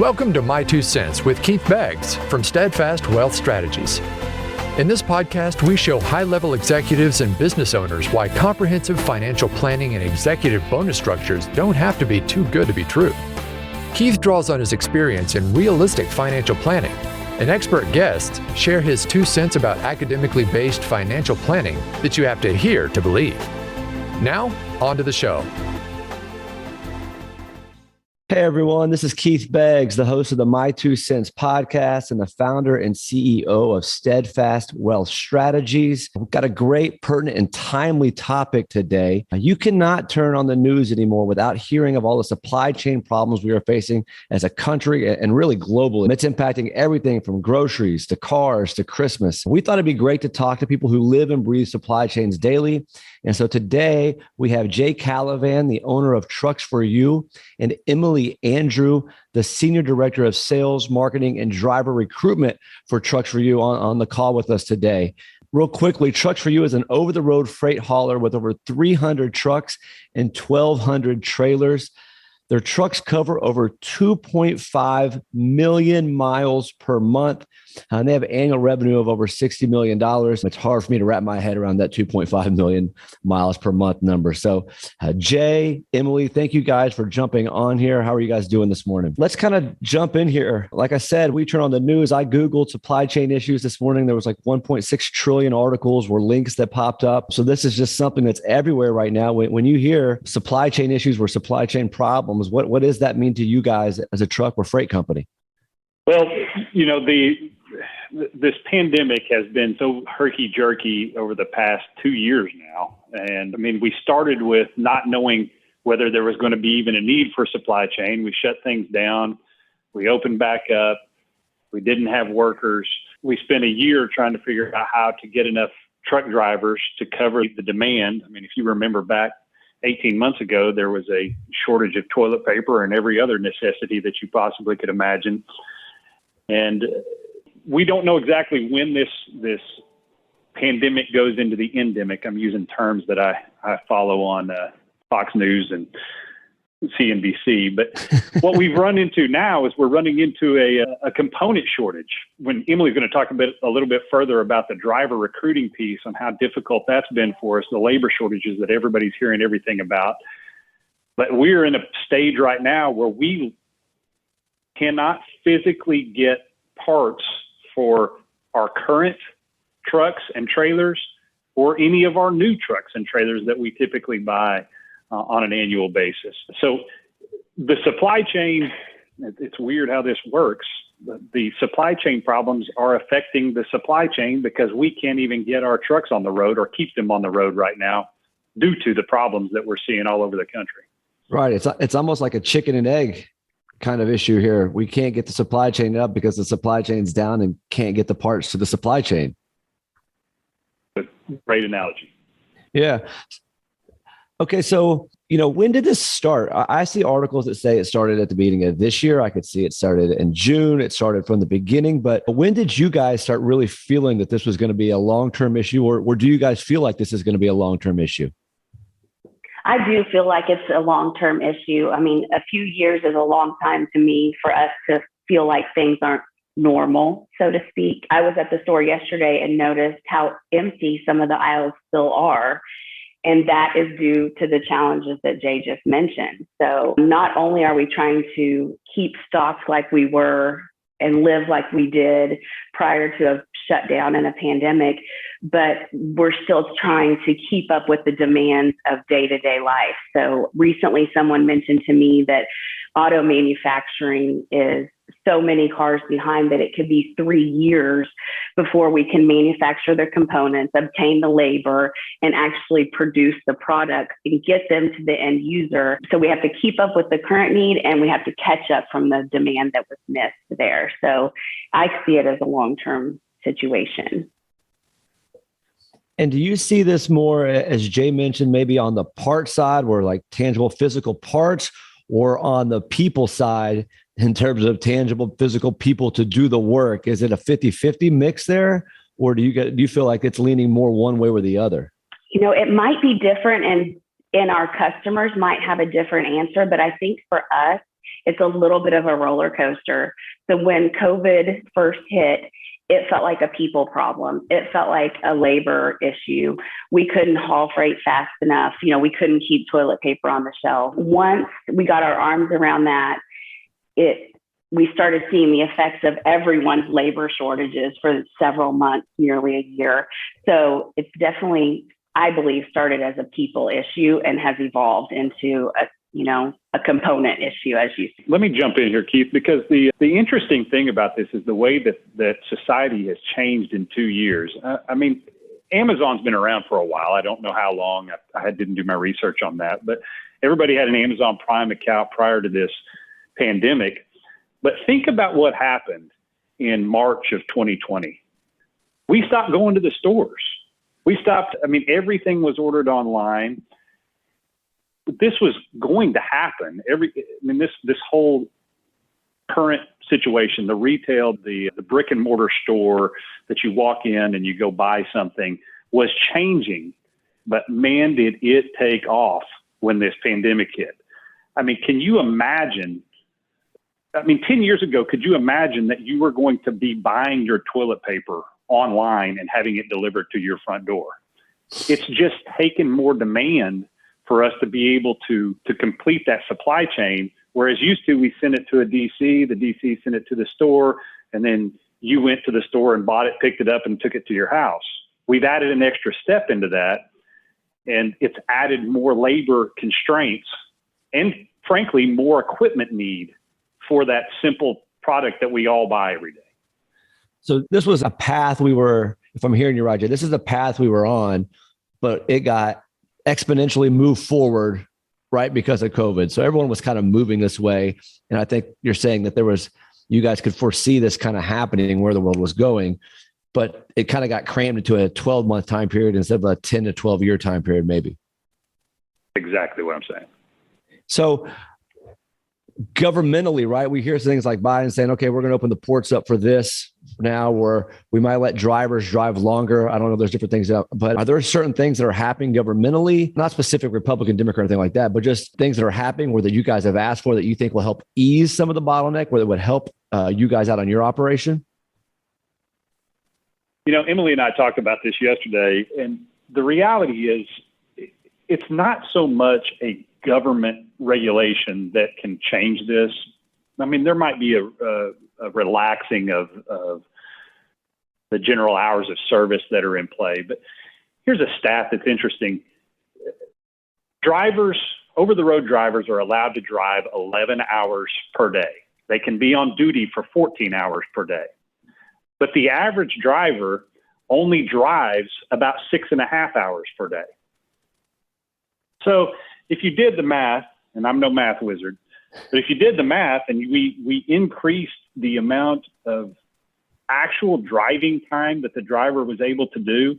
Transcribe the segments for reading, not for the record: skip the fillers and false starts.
Welcome to My Two Cents with Keith Beggs from Steadfast Wealth Strategies. In this podcast, we show high-level executives and business owners why comprehensive financial planning and executive bonus structures don't have to be too good to be true. Keith draws on his experience in realistic financial planning, and expert guests share his 2 cents about academically based financial planning that you have to hear to believe. Now, on to the show. Hey everyone, this is Keith Beggs, the host of the My Two Cents podcast and the founder and CEO of Steadfast Wealth Strategies. We've got a great, pertinent, and timely topic today. You cannot turn on the news anymore without hearing of all the supply chain problems we are facing as a country and really globally. It's impacting everything from groceries to cars to Christmas. We thought it'd be great to talk to people who live and breathe supply chains daily. And so today we have Jay Calavan, the owner of Trucks For You, and Emily Andrew, the Senior Director of Sales, Marketing, and Driver Recruitment for Trucks For You on the call with us today. Real quickly, Trucks For You is an over-the-road freight hauler with over 300 trucks and 1,200 trailers. Their trucks cover over 2.5 million miles per month, and they have annual revenue of over $60 million. It's hard for me to wrap my head around that 2.5 million miles per month number. So Jay, Emily, thank you guys for jumping on here. How are you guys doing this morning? Let's kind of jump in here. Like I said, we turn on the news. I Googled supply chain issues this morning. There was like 1.6 trillion articles were links that popped up. So this is just something that's everywhere right now. When you hear supply chain issues or supply chain problems, what does that mean to you guys as a truck or freight company? Well, you know, this pandemic has been so herky-jerky over the past 2 years now. And I mean, we started with not knowing whether there was going to be even a need for supply chain. We shut things down. We opened back up. We didn't have workers. We spent a year trying to figure out how to get enough truck drivers to cover the demand. I mean, if you remember back 18 months ago, there was a shortage of toilet paper and every other necessity that you possibly could imagine. And we don't know exactly when this pandemic goes into the endemic. I'm using terms that I follow on Fox News and CNBC. But what we've run into now is we're running into a component shortage. When Emily's going to talk a little bit further about the driver recruiting piece on how difficult that's been for us, the labor shortages that everybody's hearing everything about. But we're in a stage right now where we cannot physically get parts for our current trucks and trailers or any of our new trucks and trailers that we typically buy on an annual basis. So the supply chain, it's weird how this works. The supply chain problems are affecting the supply chain because we can't even get our trucks on the road or keep them on the road right now due to the problems that we're seeing all over the country. Right. It's almost like a chicken and egg kind of issue here. We can't get the supply chain up because the supply chain's down and can't get the parts to the supply chain. Great analogy. Yeah. Okay. So, when did this start? I see articles that say it started at the beginning of this year. I could see it started in June. It started from the beginning. But when did you guys start really feeling that this was going to be a long-term issue, or do you guys feel like this is going to be a long-term issue? I do feel like it's a long-term issue. I mean, a few years is a long time to me for us to feel like things aren't normal, so to speak. I was at the store yesterday and noticed how empty some of the aisles still are. And that is due to the challenges that Jay just mentioned. So not only are we trying to keep stocks like we were and live like we did prior to a shutdown and a pandemic, but we're still trying to keep up with the demands of day-to-day life. So recently someone mentioned to me that auto manufacturing is so many cars behind that it could be 3 years before we can manufacture the components, obtain the labor, and actually produce the products and get them to the end user. So we have to keep up with the current need and we have to catch up from the demand that was missed there. So I see it as a long-term situation. And do you see this more, as Jay mentioned, maybe on the part side where like tangible physical parts, or on the people side in terms of tangible physical people to do the work? Is it a 50-50 mix there? Or do you feel like it's leaning more one way or the other? It might be different and our customers might have a different answer, but I think for us, It's a little bit of a roller coaster. So when COVID first hit, it felt like a people problem. It felt like a labor issue. We couldn't haul freight fast enough. We couldn't keep toilet paper on the shelf. Once we got our arms around that, we started seeing the effects of everyone's labor shortages for several months, nearly a year. So it's definitely, I believe, started as a people issue and has evolved into a component issue, as you see. Let me jump in here, Keith, because the interesting thing about this is the way that society has changed in 2 years. Amazon's been around for a while. I don't know how long. I didn't do my research on that, but everybody had an Amazon Prime account prior to this pandemic. But think about what happened in March of 2020. We stopped going to the stores. Everything was ordered online. This was going to happen. This whole current situation, the retail, the brick and mortar store that you walk in and you go buy something was changing. But man, did it take off when this pandemic hit. Can you imagine? 10 years ago, could you imagine that you were going to be buying your toilet paper online and having it delivered to your front door? It's just taken more demand for us to be able to complete that supply chain. Whereas used to, we sent it to a DC, the DC sent it to the store, and then you went to the store and bought it, picked it up, and took it to your house. We've added an extra step into that, and it's added more labor constraints and, frankly, more equipment need for that simple product that we all buy every day. So this was a path if I'm hearing you right, Jay, this is the path we were on, but it got exponentially moved forward, right, because of COVID. So everyone was kind of moving this way. And I think you're saying that you guys could foresee this kind of happening, where the world was going, but it kind of got crammed into a 12-month time period instead of a 10 to 12-year time period, maybe. Exactly what I'm saying. So governmentally, right, we hear things like Biden saying, okay, we're going to open the ports up for this now, or we might let drivers drive longer. I don't know, there's different things, but are there certain things that are happening governmentally, not specific Republican, Democrat, or anything like that, but just things that are happening where that you guys have asked for that you think will help ease some of the bottleneck, where that would help you guys out on your operation? Emily and I talked about this yesterday, and the reality is it's not so much a government regulation that can change this. There might be a relaxing of the general hours of service that are in play. But here's a stat that's interesting. Over-the-road drivers are allowed to drive 11 hours per day. They can be on duty for 14 hours per day. But the average driver only drives about 6.5 hours per day. So if you did the math, and I'm no math wizard, but if you did the math and we increased the amount of actual driving time that the driver was able to do,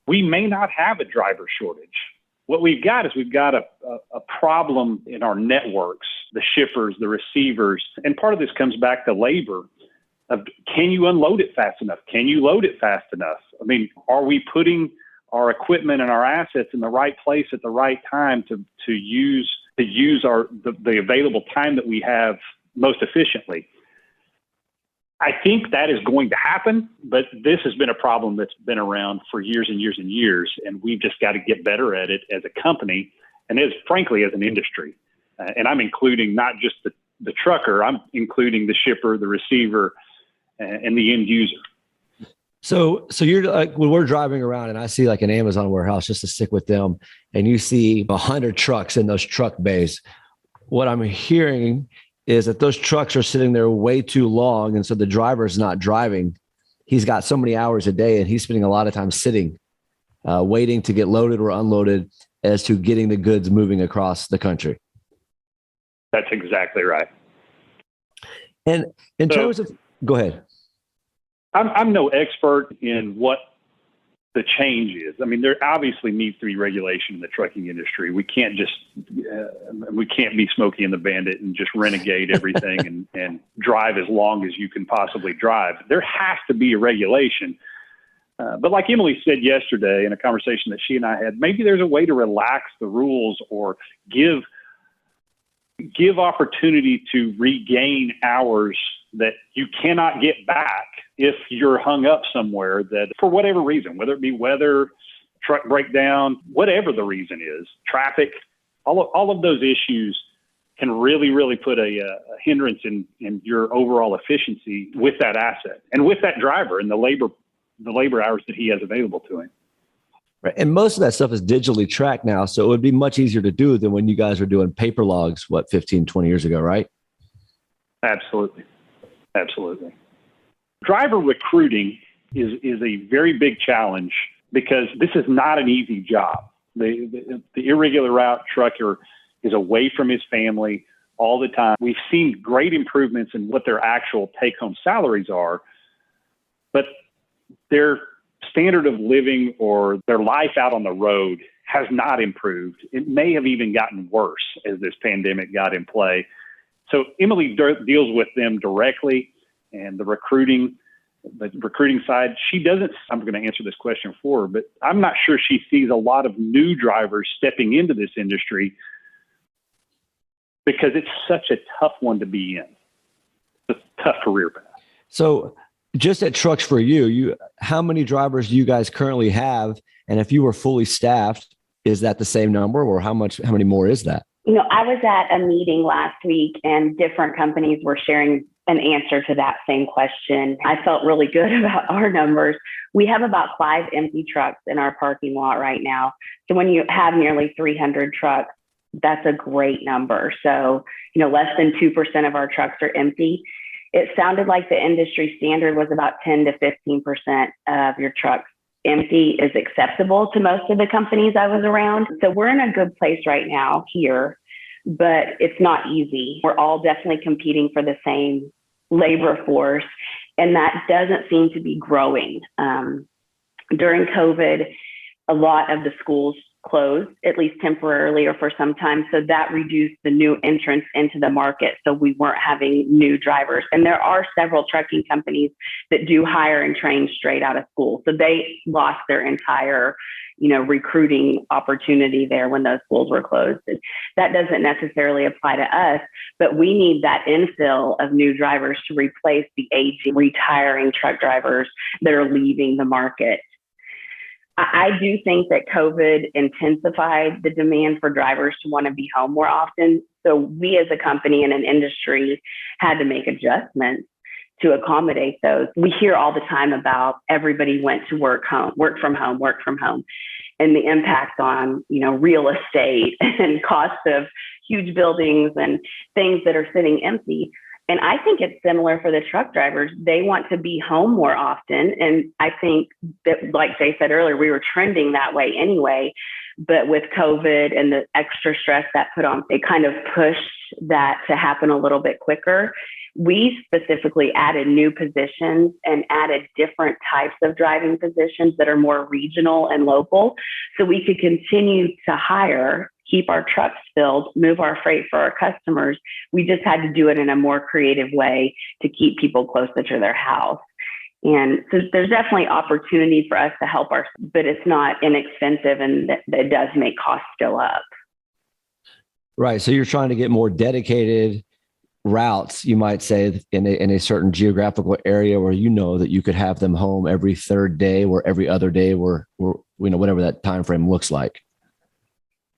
we may not have a driver shortage. What we've got is a problem in our networks, the shippers, the receivers, and part of this comes back to labor. Can you unload it fast enough? Can you load it fast enough? Are we putting our equipment and our assets in the right place at the right time to use the available time that we have most efficiently? I think that is going to happen, but this has been a problem that's been around for years and years and years, and we've just got to get better at it as a company and frankly as an industry. And I'm including not just the trucker, I'm including the shipper, the receiver, and the end user. So you're like, when we're driving around and I see like an Amazon warehouse, just to stick with them, and you see 100 trucks in those truck bays, what I'm hearing is that those trucks are sitting there way too long. And so the driver is not driving. He's got so many hours a day and he's spending a lot of time sitting, waiting to get loaded or unloaded as to getting the goods moving across the country. That's exactly right. And in terms of, go ahead. I'm no expert in what the change is. There obviously needs to be regulation in the trucking industry. We can't be Smokey and the Bandit and just renegade everything and drive as long as you can possibly drive. There has to be a regulation. But like Emily said yesterday in a conversation that she and I had, maybe there's a way to relax the rules or give give opportunity to regain hours that you cannot get back if you're hung up somewhere that for whatever reason, whether it be weather, truck breakdown, whatever the reason is, traffic, all of those issues can really, really put a hindrance in your overall efficiency with that asset and with that driver and the labor hours that he has available to him. Right. And most of that stuff is digitally tracked now. So it would be much easier to do than when you guys were doing paper logs, 15, 20 years ago, right? Absolutely. Absolutely. Driver recruiting is a very big challenge because this is not an easy job. The irregular route trucker is away from his family all the time. We've seen great improvements in what their actual take-home salaries are, but their standard of living or their life out on the road has not improved. It may have even gotten worse as this pandemic got in play. So Emily deals with them directly, and the recruiting side, she doesn't, I'm going to answer this question for her, but I'm not sure she sees a lot of new drivers stepping into this industry because it's such a tough one to be in. It's a tough career path. So just at Trucks for You, how many drivers do you guys currently have? And if you were fully staffed, is that the same number, or how many more is that? I was at a meeting last week and different companies were sharing an answer to that same question. I felt really good about our numbers. We have about 5 empty trucks in our parking lot right now. So when you have nearly 300 trucks, that's a great number. So, less than 2% of our trucks are empty. It sounded like the industry standard was about 10 to 15% of your trucks empty is acceptable to most of the companies I was around. So we're in a good place right now here, but it's not easy. We're all definitely competing for the same labor force, and that doesn't seem to be growing. During COVID, a lot of the schools closed, at least temporarily or for some time. So that reduced the new entrants into the market. So we weren't having new drivers. And there are several trucking companies that do hire and train straight out of school. So they lost their entire, recruiting opportunity there when those schools were closed. And that doesn't necessarily apply to us, but we need that infill of new drivers to replace the aging, retiring truck drivers that are leaving the market. I do think that COVID intensified the demand for drivers to want to be home more often. So we as a company and an industry had to make adjustments to accommodate those. We hear all the time about everybody went to work from home, and the impact on, real estate and cost of huge buildings and things that are sitting empty. And I think it's similar for the truck drivers. They want to be home more often. And I think that, like Jay said earlier, we were trending that way anyway. But with COVID and the extra stress that put on, it kind of pushed that to happen a little bit quicker. We specifically added new positions and added different types of driving positions that are more regional and local. So we could continue to hire, keep our trucks filled, move our freight for our customers. We just had to do it in a more creative way to keep people closer to their house. And so there's definitely opportunity for us to help but it's not inexpensive, and it does make costs go up. Right. So you're trying to get more dedicated routes, you might say, in a certain geographical area where that you could have them home every third day or every other day, or whatever that time frame looks like.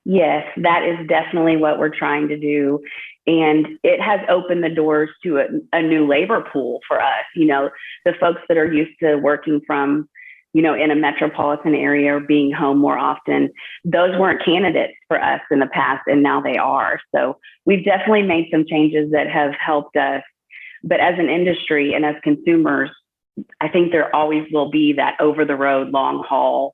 Yes, that is definitely what we're trying to do. And it has opened the doors to a new labor pool for us. The folks that are used to working from, in a metropolitan area or being home more often, those weren't candidates for us in the past, and now they are. So we've definitely made some changes that have helped us. But as an industry and as consumers, I think there always will be that over-the-road, long-haul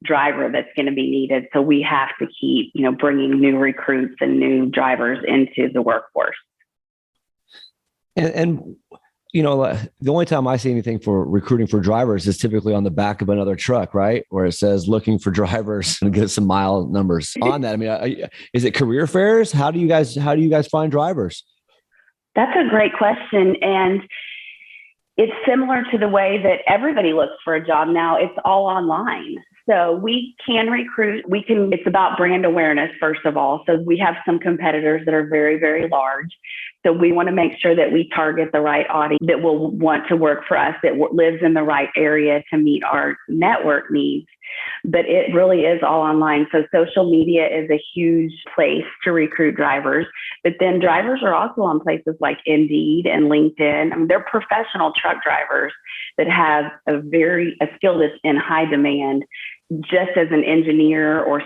driver that's going to be needed. So we have to keep, bringing new recruits and new drivers into the workforce. And the only time I see anything for recruiting for drivers is typically on the back of another truck, right? Where it says looking for drivers and get some mile numbers on that. I mean, is it career fairs? How do you guys find drivers? That's a great question. And it's similar to the way that everybody looks for a job now. It's all online. So we can recruit. It's about brand awareness, first of all. So we have some competitors that are very, very large. So we want to make sure that we target the right audience that will want to work for us, that lives in the right area to meet our network needs. But it really is all online. So social media is a huge place to recruit drivers. But then drivers are also on places like Indeed and LinkedIn. I mean, they're professional truck drivers that have a skill that's in high demand, just as an engineer or,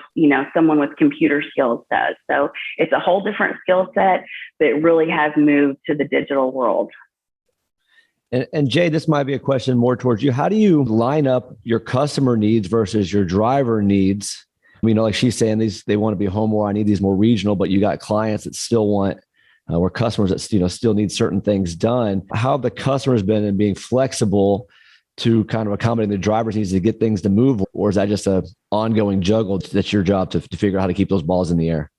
someone with computer skills does. So it's a whole different skill set that really has moved to the digital world. And Jay, this might be a question more towards you. How do you line up your customer needs versus your driver needs? Like she's saying, they want to be home more. I need these more regional, but you got clients that still want, or customers that still need certain things done. How have the customers been in being flexible to kind of accommodate the driver's needs to get things to move, or is that just an ongoing juggle that's your job to figure out how to keep those balls in the air?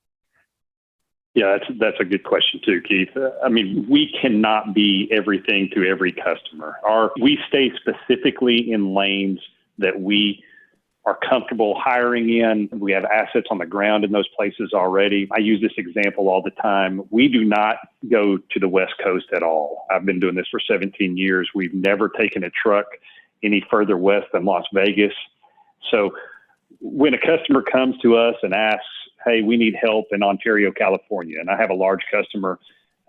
Yeah, that's a good question too, Keith. We cannot be everything to every customer. We stay specifically in lanes that we are comfortable hiring in. We have assets on the ground in those places already. I use this example all the time. We do not go to the West Coast at all. I've been doing this for 17 years. We've never taken a truck any further west than Las Vegas. So when a customer comes to us and asks, hey, we need help in Ontario, California. And I have a large customer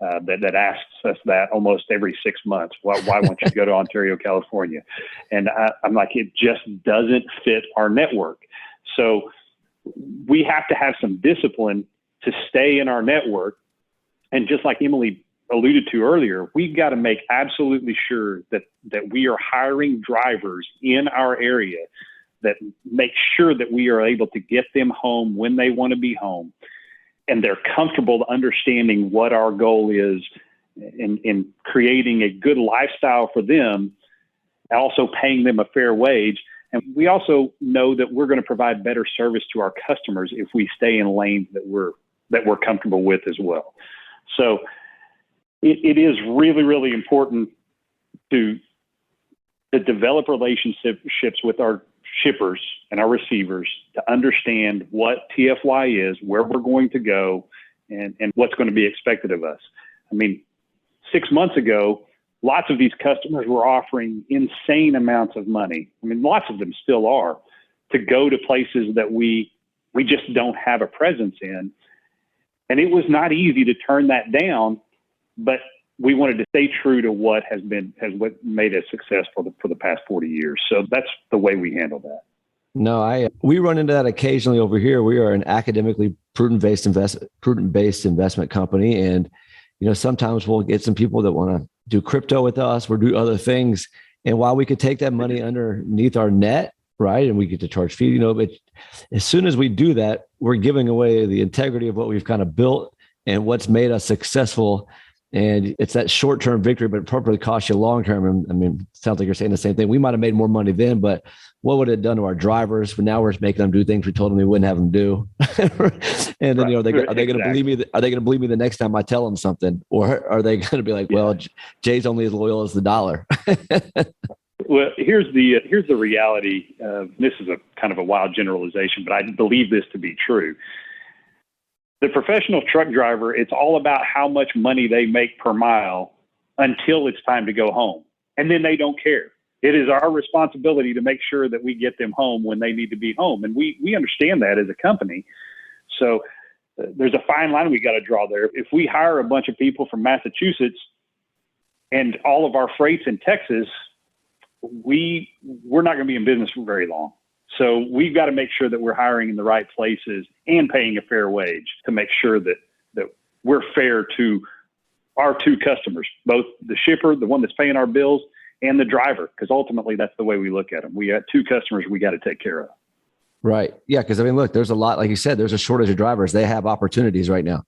that asks us that almost every 6 months. Why won't you go to Ontario, California? And I'm like, it just doesn't fit our network. So we have to have some discipline to stay in our network. And just like Emily alluded to earlier, we've got to make absolutely sure that we are hiring drivers in our area that make sure that we are able to get them home when they want to be home. And they're comfortable understanding what our goal is in creating a good lifestyle for them, and also paying them a fair wage. And we also know that we're going to provide better service to our customers if we stay in lanes that we're comfortable with as well. So it is really, really important to develop relationships with our shippers and our receivers to understand what TFY is, where we're going to go, and what's going to be expected of us. 6 months ago, lots of these customers were offering insane amounts of money. Lots of them still are, to go to places that we just don't have a presence in. And it was not easy to turn that down, but we wanted to stay true to what what made us successful for the past 40 years. So that's the way we handle that. No, we run into that occasionally over here. We are an academically prudent-based investment company. And, sometimes we'll get some people that want to do crypto with us or do other things. And while we could take that money underneath our net, right, and we get to charge fee, but as soon as we do that, we're giving away the integrity of what we've kind of built and what's made us successful. And it's that short-term victory, but it probably costs you long-term. It sounds like you're saying the same thing. We might have made more money then, but what would it have done to our drivers? But now we're making them do things we told them we wouldn't have them do. And then, are they going to believe me? Are they going to believe me the next time I tell them something? Or are they going to be like, well, Jay's only as loyal as the dollar? Well, here's the reality. This is a kind of a wild generalization, but I believe this to be true. The professional truck driver, it's all about how much money they make per mile until it's time to go home. And then they don't care. It is our responsibility to make sure that we get them home when they need to be home. And we understand that as a company. So there's a fine line we got to draw there. If we hire a bunch of people from Massachusetts and all of our freight's in Texas, we're not going to be in business for very long. So we've got to make sure that we're hiring in the right places and paying a fair wage to make sure that we're fair to our two customers, both the shipper, the one that's paying our bills, and the driver, because ultimately that's the way we look at them. We got two customers we got to take care of. Right. Yeah. Because look, there's a lot, like you said, there's a shortage of drivers. They have opportunities right now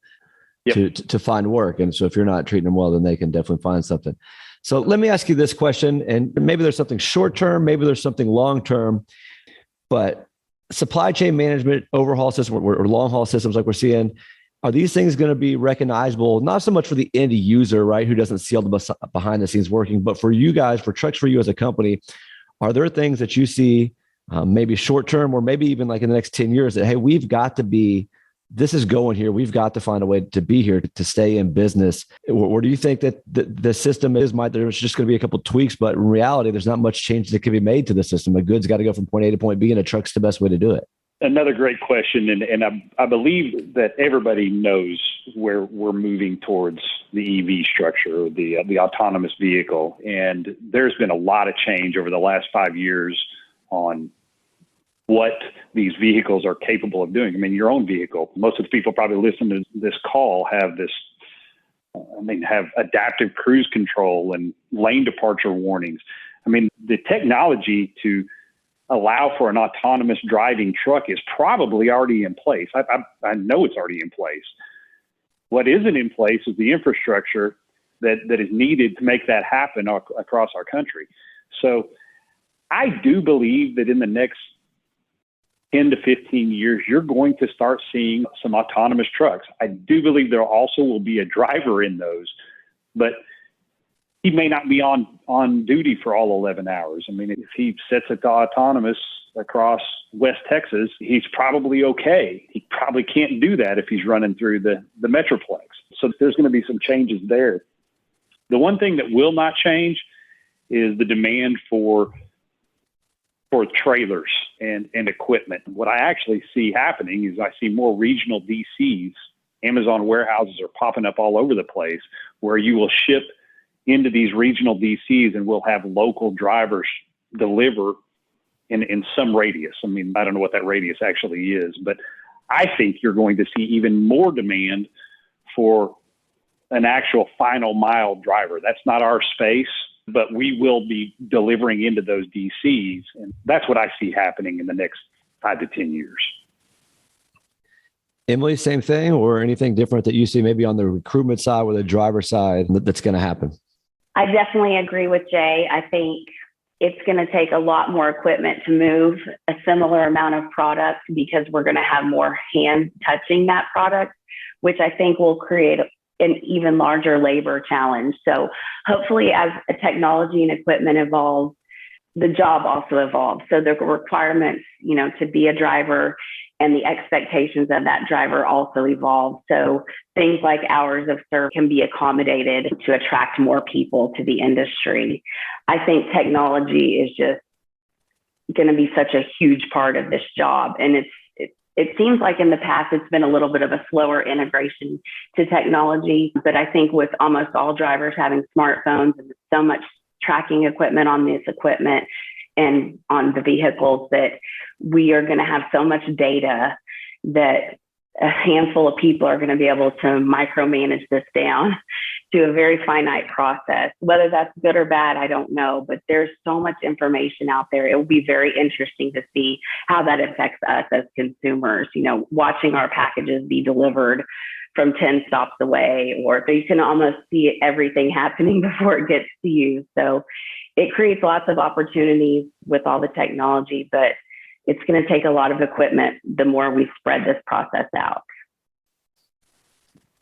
to find work. And so if you're not treating them well, then they can definitely find something. So let me ask you this question, and maybe there's something short-term, maybe there's something long-term. But supply chain management, overhaul system, or long haul systems like we're seeing, are these things going to be recognizable, not so much for the end user, right, who doesn't see all the behind the scenes working, but for you guys, for Trucks For You as a company, are there things that you see maybe short term, or maybe even like in the next 10 years that, hey, this is going here. We've got to find a way to be here to stay in business? Or do you think that the system there's just going to be a couple of tweaks, but in reality, there's not much change that can be made to the system? A good's got to go from point A to point B, and a truck's the best way to do it. Another great question. And I believe that everybody knows where we're moving towards the EV structure, the autonomous vehicle. And there's been a lot of change over the last 5 years on what these vehicles are capable of doing. I mean, your own vehicle, most of the people probably listening to this call have adaptive cruise control and lane departure warnings. I mean, the technology to allow for an autonomous driving truck is probably already in place. I know it's already in place. What isn't in place is the infrastructure that is needed to make that happen across our country. So I do believe that in the next 10 to 15 years, you're going to start seeing some autonomous trucks. I do believe there also will be a driver in those, but he may not be on duty for all 11 hours. I mean, if he sets it to autonomous across West Texas, he's probably okay. He probably can't do that if he's running through the Metroplex. So there's going to be some changes there. The one thing that will not change is the demand for trailers and equipment. What I actually see happening is I see more regional DCs. Amazon warehouses are popping up all over the place where you will ship into these regional DCs and we'll have local drivers deliver in some radius. I mean, I don't know what that radius actually is, but I think you're going to see even more demand for an actual final mile driver. That's not our space, but we will be delivering into those DCs. And that's what I see happening in the next 5 to 10 years. Emily, same thing, or anything different that you see maybe on the recruitment side or the driver side that's going to happen? I definitely agree with Jay. I think it's going to take a lot more equipment to move a similar amount of product because we're going to have more hands touching that product, which I think will create an even larger labor challenge. So hopefully as technology and equipment evolves, the job also evolves. So the requirements, to be a driver and the expectations of that driver also evolve. So things like hours of service can be accommodated to attract more people to the industry. I think technology is just going to be such a huge part of this job. And it seems like in the past, it's been a little bit of a slower integration to technology. But I think with almost all drivers having smartphones and so much tracking equipment on this equipment and on the vehicles, that we are going to have so much data that a handful of people are going to be able to micromanage this down to a very finite process. Whether that's good or bad, I don't know, but there's so much information out there. It will be very interesting to see how that affects us as consumers, watching our packages be delivered from 10 stops away, or you can almost see everything happening before it gets to you. So it creates lots of opportunities with all the technology, but it's going to take a lot of equipment the more we spread this process out.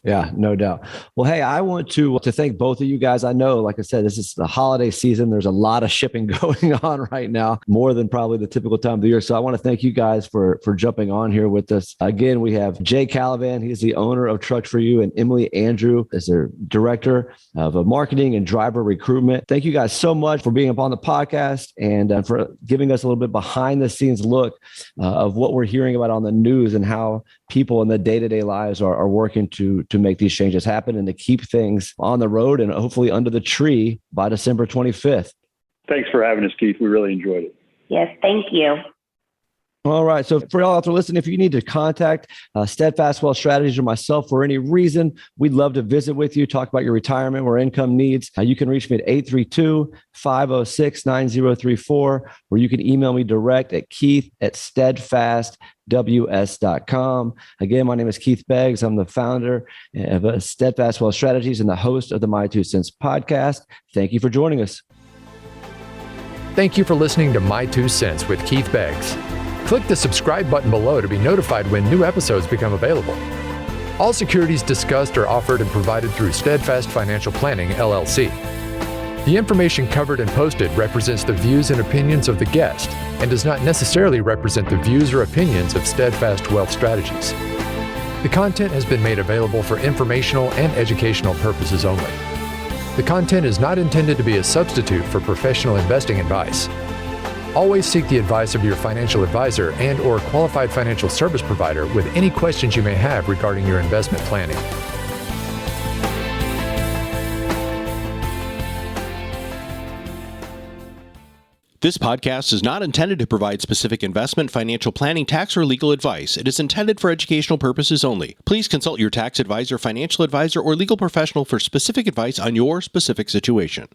Yeah, no doubt. Well, hey, I want to thank both of you guys. I know, like I said, this is the holiday season. There's a lot of shipping going on right now, more than probably the typical time of the year. So I want to thank you guys for jumping on here with us. Again, we have Jay Calavan. He's the owner of Trucks For You, and Emily Andrew is their director of marketing and driver recruitment. Thank you guys so much for being up on the podcast and for giving us a little bit behind the scenes look of what we're hearing about on the news and how people in the day-to-day lives are working to make these changes happen and to keep things on the road and hopefully under the tree by December 25th. Thanks for having us, Keith. We really enjoyed it. Yes, thank you. All right. So for y'all out there listening, if you need to contact Steadfast Wealth Strategies or myself for any reason, we'd love to visit with you, talk about your retirement or income needs. You can reach me at 832-506-9034, or you can email me direct at keith@steadfastws.com. Again, my name is Keith Beggs. I'm the founder of Steadfast Wealth Strategies and the host of the My 2 Cents podcast. Thank you for joining us. Thank you for listening to My 2 Cents with Keith Beggs. Click the subscribe button below to be notified when new episodes become available. All securities discussed are offered and provided through Steadfast Financial Planning, LLC. The information covered and posted represents the views and opinions of the guest and does not necessarily represent the views or opinions of Steadfast Wealth Strategies. The content has been made available for informational and educational purposes only. The content is not intended to be a substitute for professional investing advice. Always seek the advice of your financial advisor and/or qualified financial service provider with any questions you may have regarding your investment planning. This podcast is not intended to provide specific investment, financial planning, tax, or legal advice. It is intended for educational purposes only. Please consult your tax advisor, financial advisor, or legal professional for specific advice on your specific situation.